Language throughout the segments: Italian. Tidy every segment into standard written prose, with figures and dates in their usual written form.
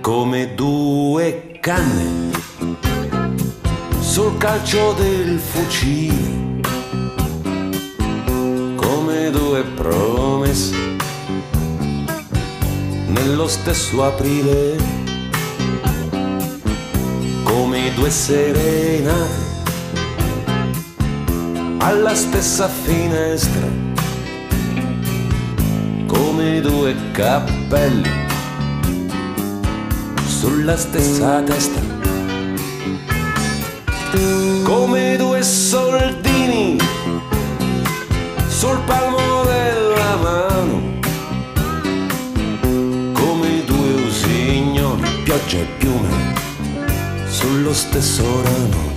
come due canne sul calcio del fucile, come due promesse nello stesso aprile, come due serenate alla stessa finestra, come due cappelli sulla stessa testa, come due soldini sul palmo della mano, come due usignoli, pioggia e piume sullo stesso ramo.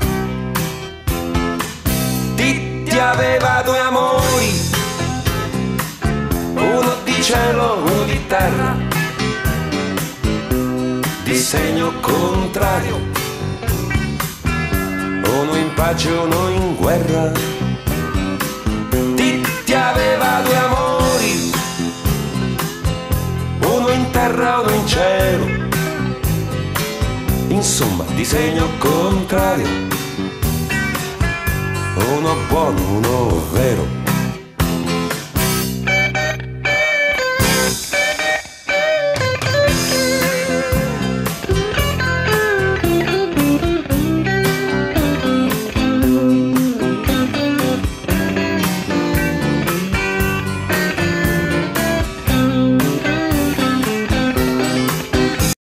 Titti aveva due amori, uno di cielo, uno di terra, di segno contrario, uno in pace, uno in guerra. Titti aveva due amori, uno in terra, uno in cielo, insomma di segno contrario, uno buono, uno vero.